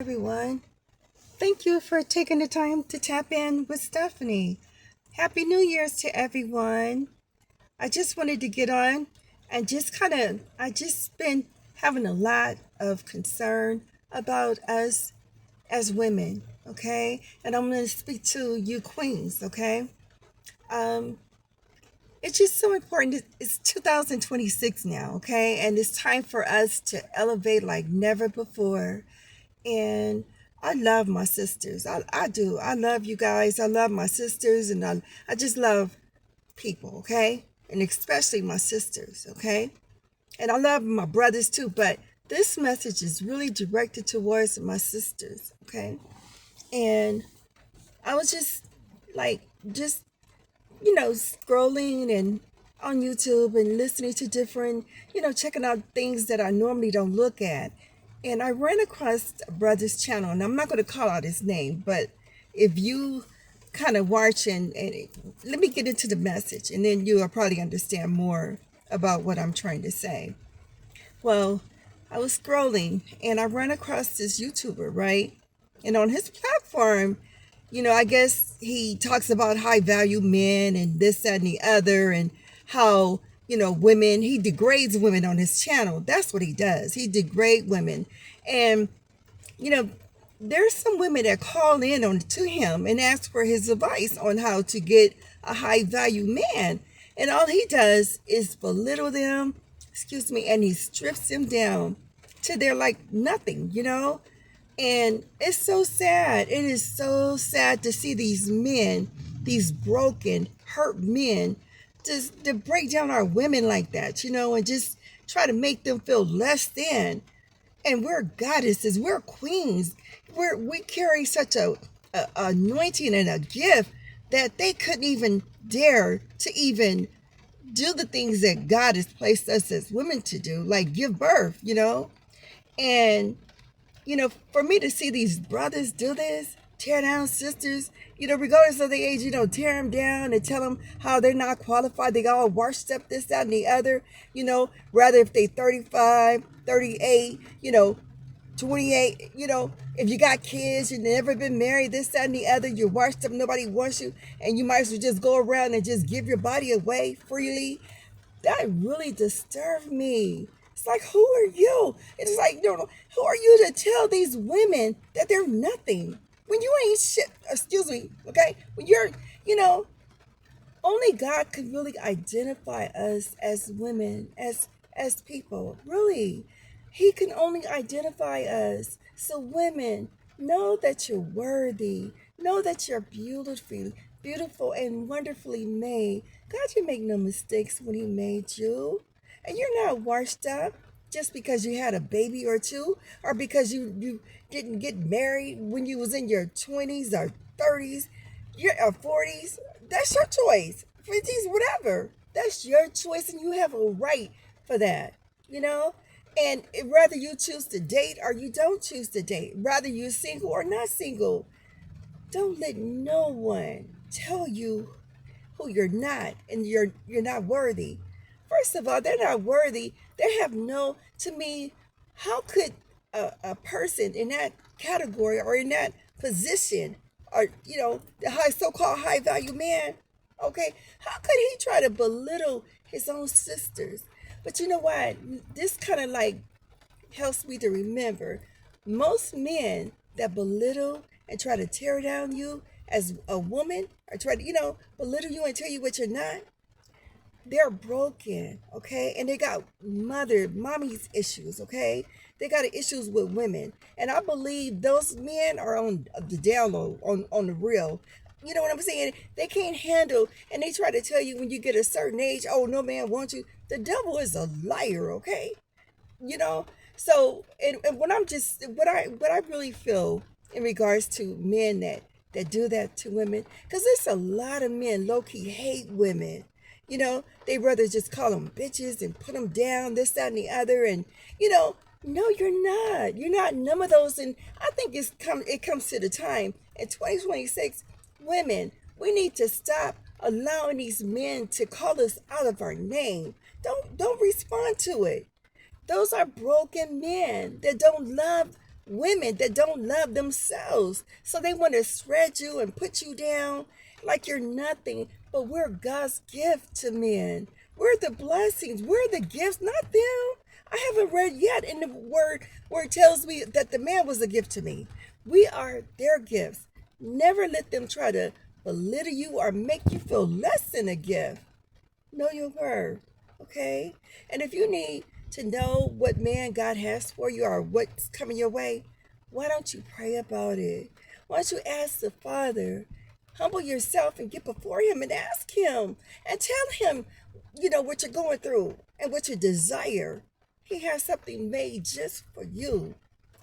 Everyone. Thank you for taking the time to tap in with Stephanie. Happy New Year's to everyone. I just wanted to get on and I just been having a lot of concern about us as women, okay? And I'm going to speak to you queens, okay? Um, it's just so important. It's 2026 now, okay? And it's time for us to elevate like never before. And I love my sisters. I do. I love you guys. I love my sisters, and I just love people, okay? And especially my sisters, okay? And I love my brothers too, but this message is really directed towards my sisters, okay? And I was just like, just, scrolling and on YouTube and listening to different, checking out things that I normally don't look at. And I ran across a brother's channel, and I'm not going to call out his name, but if you kind of watch let me get into the message, and then you'll probably understand more about what I'm trying to say. Well, I was scrolling and I ran across this YouTuber, right? And on his platform, I guess he talks about high value men and this, that, and the other, and how, women, he degrades women on his channel. That's what he does. He degrades women. And, you know, there's some women that call in on to him and ask for his advice on how to get a high value man. And all he does is belittle them, excuse me, and he strips them down to their like nothing. And it's so sad. It is so sad to see these men, these broken, hurt men, just to break down our women like that, and just try to make them feel less than. And we're goddesses, we're queens. We carry such a anointing and a gift that they couldn't even dare to even do the things that God has placed us as women to do, like give birth. And for me to see these brothers do this, tear down sisters, regardless of the age, tear them down and tell them how they're not qualified. They all washed up this, that, and the other, rather if they 35, 38, 28, if you got kids, you've never been married, this, that, and the other, you're washed up, nobody wants you, and you might as well just go around and just give your body away freely. That really disturbed me. It's like, who are you? It's like, who are you to tell these women that they're nothing? When you ain't shit, excuse me, okay? When you're, you know, only God could really identify us as women, as people. Really. He can only identify us. So women, know that you're worthy. Know that you're beautiful and wonderfully made. God didn't make no mistakes when he made you. And you're not washed up just because you had a baby or two, or because you didn't get married when you was in your 20s or 30s, your 40s. That's your choice. 50s, whatever. That's your choice, and you have a right for that, you know? And whether you choose to date or you don't choose to date, whether you're single or not single, don't let no one tell you who you're not and you're not worthy. First of all, they're not worthy. They have no, to me, how could a person in that category or in that position, or the so-called high value man, okay, how could he try to belittle his own sisters? But you know what? This kind of like helps me to remember most men that belittle and try to tear down you as a woman, or try to, belittle you and tell you what you're not, they're broken, okay? And they got mommy's issues, okay? They got issues with women. And I believe those men are on the down low, on the real. You know what I'm saying? They can't handle, and they try to tell you when you get a certain age, oh, no man wants you. The devil is a liar, okay? you know so and what I'm just what I really feel in regards to men that do that to women, because there's a lot of men low-key hate women. They rather just call them bitches and put them down, this, that, and the other. And no, you're not none of those. And I think it comes to the time in 2026, women, we need to stop allowing these men to call us out of our name. Don't respond to it. Those are broken men that don't love women that don't love themselves. So they want to shred you and put you down like you're nothing. But we're God's gift to men. We're the blessings. We're the gifts, not them. I haven't read yet in the word where it tells me that the man was a gift to me. We are their gifts. Never let them try to belittle you or make you feel less than a gift. Know your worth, okay? And if you need to know what man God has for you or what's coming your way, why don't you pray about it? Why don't you ask the Father? Humble yourself and get before Him and ask Him and tell Him, what you're going through and what you desire. He has something made just for you.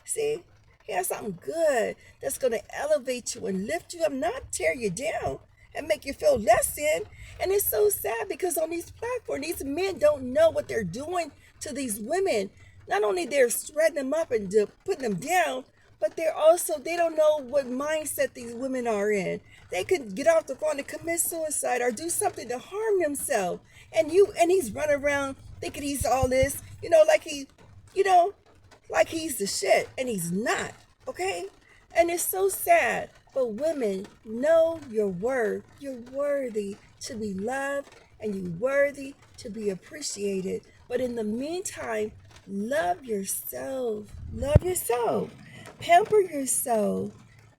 See? He has something good that's going to elevate you and lift you up, not tear you down and make you feel less than. And it's so sad because on these platforms, these men don't know what they're doing to these women. Not only they're shredding them up and putting them down, but they don't know what mindset these women are in. They could get off the phone and commit suicide or do something to harm themselves. And he's running around thinking he's all this, you know, like he's the shit, and he's not, okay? And it's so sad. But women, know your worth. You're worthy to be loved, and you're worthy to be appreciated. But in the meantime, love yourself. Love yourself. Pamper yourself.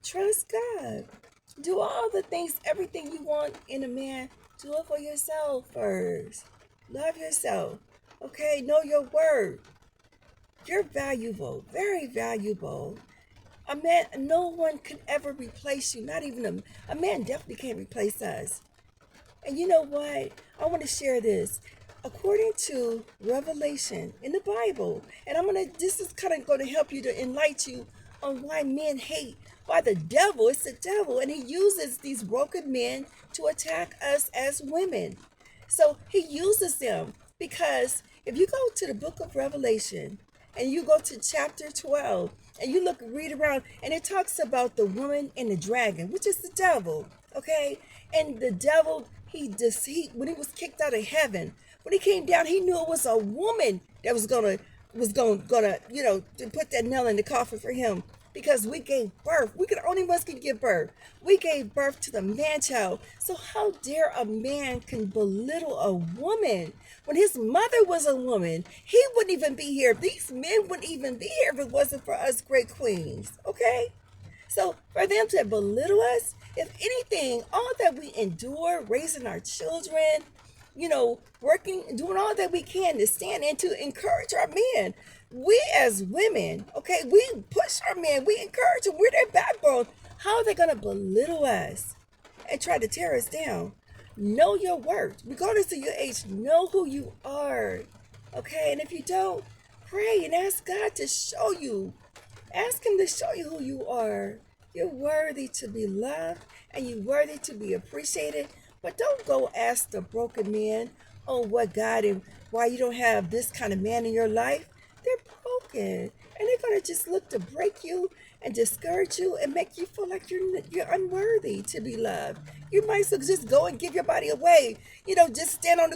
Trust God. Do all the things, everything you want in a man, do it for yourself first. Love yourself. Okay? Know your worth. You're valuable, very valuable. A man, no one can ever replace you. Not even a man definitely can't replace us. And you know what? I want to share this. According to Revelation in the Bible, and this is kind of going to help you to enlighten you on why men hate, why the devil, it's the devil, and he uses these broken men to attack us as women. So he uses them because if you go to the book of Revelation and you go to chapter 12 and you read around, and it talks about the woman and the dragon, which is the devil, okay? And the devil, when he was kicked out of heaven, when he came down, he knew it was a woman that was gonna to put that nail in the coffin for him, because we gave birth. We could only ones can give birth. We gave birth to the man child. So how dare a man can belittle a woman when his mother was a woman? He wouldn't even be here. These men wouldn't even be here if it wasn't for us great queens. Okay? So for them to belittle us, if anything, all that we endure, raising our children, working, doing all that we can to stand and to encourage our men. We as women, okay, we push our men, we encourage them, we're their backbone. How are they going to belittle us and try to tear us down? Know your worth. Regardless of your age, know who you are, okay? And if you don't, pray and ask God to show you. Ask Him to show you who you are. You're worthy to be loved and you're worthy to be appreciated. But don't go ask the broken man, oh, what God and why you don't have this kind of man in your life. They're broken, and they're gonna just look to break you and discourage you and make you feel like you're unworthy to be loved. You might as well just go and give your body away. Just stand on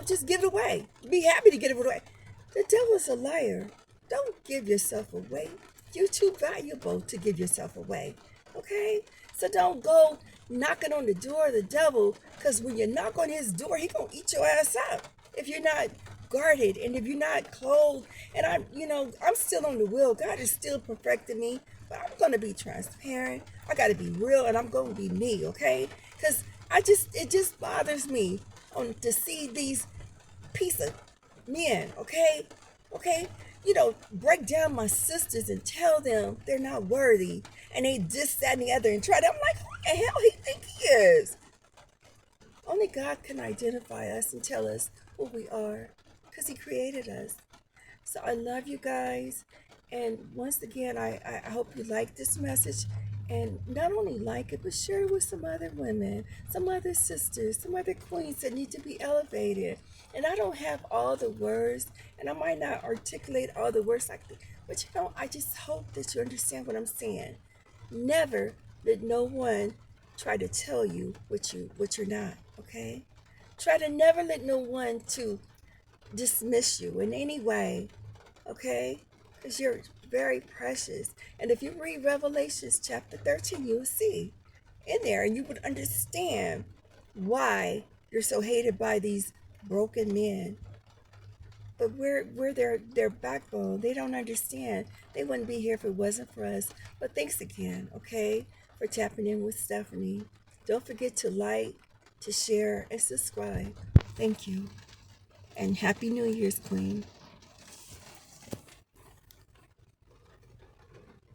just give it away. Be happy to give it away. The devil's a liar. Don't give yourself away. You're too valuable to give yourself away. Okay? So don't go knocking on the door of the devil, because when you knock on his door, he gonna eat your ass up if you're not guarded and if you're not clothed. And I'm still on the wheel. God is still perfecting me, but I'm gonna be transparent. I gotta be real, and I'm gonna be me, okay? Because it just bothers me to see these piece of men, okay? Okay? Break down my sisters and tell them they're not worthy. And they just that and the other and try to, I'm like, who the hell he think he is? Only God can identify us and tell us who we are, because He created us. So I love you guys. And once again, I hope you like this message. And not only like it, but share it with some other women, some other sisters, some other queens that need to be elevated. And I don't have all the words, and I might not articulate all the words like that. But I just hope that you understand what I'm saying. Never let no one try to tell you what you're not, okay? Try to never let no one to dismiss you in any way, okay? Because very precious. And if you read Revelations chapter 13, you'll see in there, and you would understand why you're so hated by these broken men. But we're their backbone. They don't understand. They wouldn't be here if it wasn't for us. But thanks again, okay, for tapping in with Stephanie. Don't forget to like, to share, and subscribe. Thank you. And Happy New Year's, Queen.